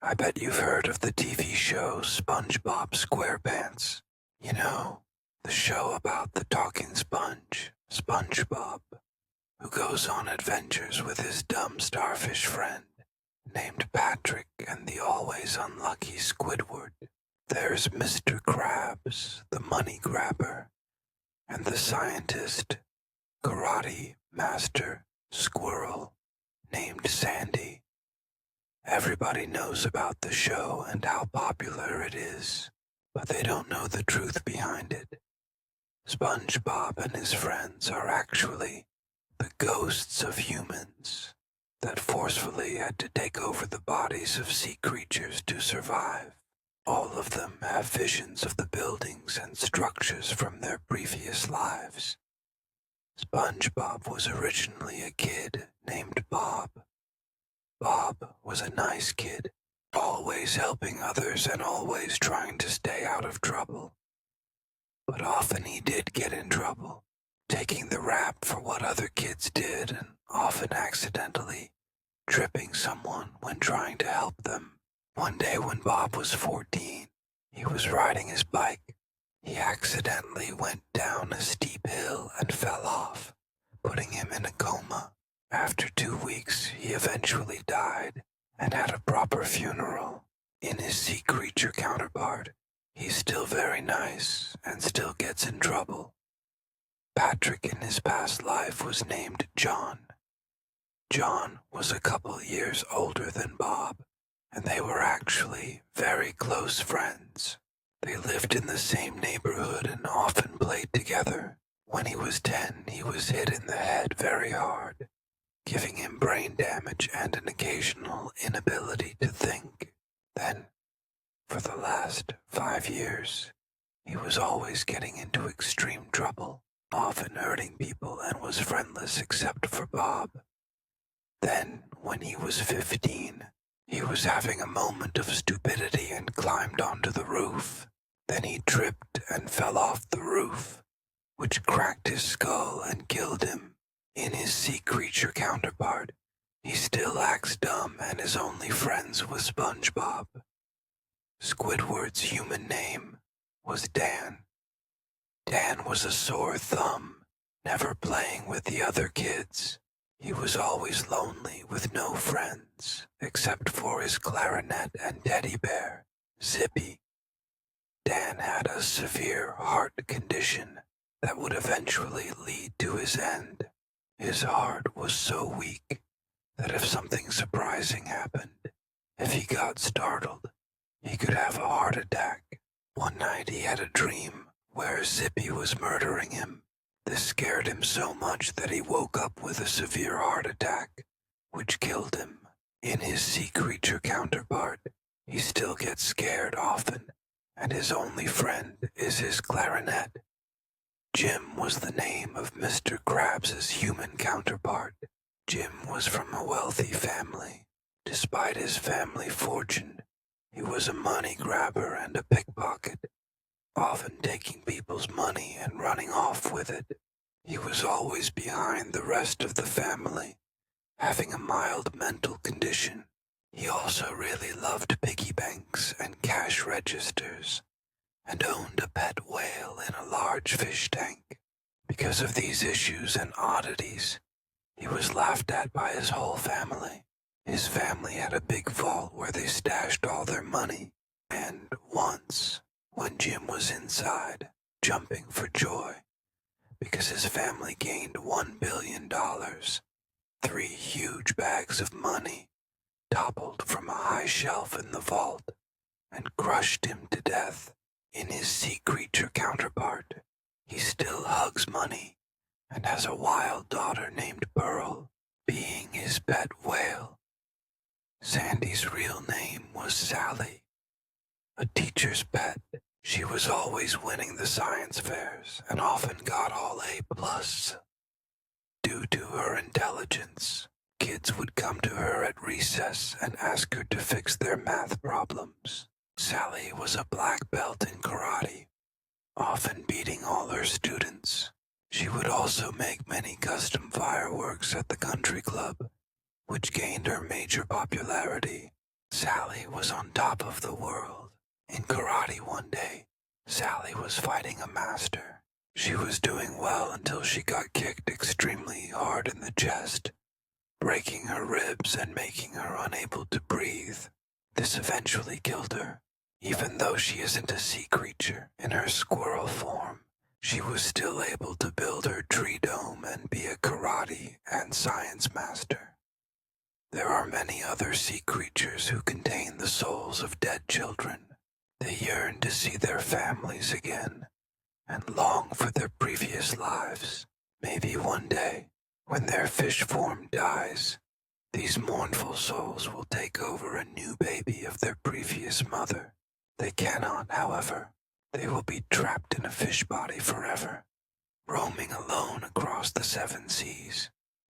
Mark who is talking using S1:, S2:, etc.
S1: I bet you've heard of the TV show SpongeBob SquarePants. You know, the show about the talking sponge, SpongeBob, who goes on adventures with his dumb starfish friend named Patrick and the always unlucky Squidward. There's Mr. Krabs, the money grabber, and the scientist, karate master squirrel named Sandy. Everybody knows about the show and how popular it is, but they don't know the truth behind it. SpongeBob and his friends are actually the ghosts of humans that forcefully had to take over the bodies of sea creatures to survive. All of them have visions of the buildings and structures from their previous lives. SpongeBob was originally a kid named Bob. Bob was a nice kid, always helping others and always trying to stay out of trouble. But often he did get in trouble, taking the rap for what other kids did and often accidentally tripping someone when trying to help them. One day when Bob was 14, he was riding his bike. He accidentally went down a steep hill and fell off, putting him in a coma. After 2 weeks, he eventually died and had a proper funeral. In his sea creature counterpart, he's still very nice and still gets in trouble. Patrick in his past life was named John. John was a couple years older than Bob, and they were actually very close friends. They lived in the same neighborhood and often played together. When he was 10, he was hit in the head very hard, giving him brain damage and an occasional inability to think. Then, for the last 5 years, he was always getting into extreme trouble, often hurting people, and was friendless except for Bob. Then, when he was 15, he was having a moment of stupidity and climbed onto the roof. Then he tripped and fell off the roof, which cracked his skull and killed him. In his sea creature counterpart, he still acts dumb and is only friends with SpongeBob. Squidward's human name was Dan. Dan was a sore thumb, never playing with the other kids. He was always lonely with no friends, except for his clarinet and teddy bear, Zippy. Dan had a severe heart condition that would eventually lead to his end. His heart was so weak that if something surprising happened, if he got startled, he could have a heart attack. One night he had a dream where Zippy was murdering him. This scared him so much that he woke up with a severe heart attack, which killed him. In his sea creature counterpart, he still gets scared often, and his only friend is his clarinet. Jim was the name of Mr. Krabs' human counterpart. Jim was from a wealthy family. Despite his family fortune, he was a money grabber and a pickpocket, often taking people's money and running off with it. He was always behind the rest of the family, having a mild mental condition. He also really loved piggy banks and cash registers, and owned a pet whale in a large fish tank. Because of these issues and oddities, he was laughed at by his whole family. His family had a big vault where they stashed all their money, and once, when Jim was inside, jumping for joy, because his family gained $1 billion, 3 huge bags of money toppled from a high shelf in the vault and crushed him to death. In his sea creature counterpart, he still hugs money and has a wild daughter named Pearl, being his pet whale. Sandy's real name was Sally, a teacher's pet. She was always winning the science fairs and often got all A+. Due to her intelligence, kids would come to her at recess and ask her to fix their math problems. Sally was a black belt in karate, often beating all her students. She would also make many custom fireworks at the country club, which gained her major popularity. Sally was on top of the world. In karate one day, Sally was fighting a master. She was doing well until she got kicked extremely hard in the chest, breaking her ribs and making her unable to breathe. This eventually killed her. Even though she isn't a sea creature in her squirrel form, she was still able to build her tree dome and be a karate and science master. There are many other sea creatures who contain the souls of dead children. They yearn to see their families again and long for their previous lives. Maybe one day, when their fish form dies, these mournful souls will take over a new baby of their previous mother. They cannot, however. They will be trapped in a fish body forever, roaming alone across the 7 seas.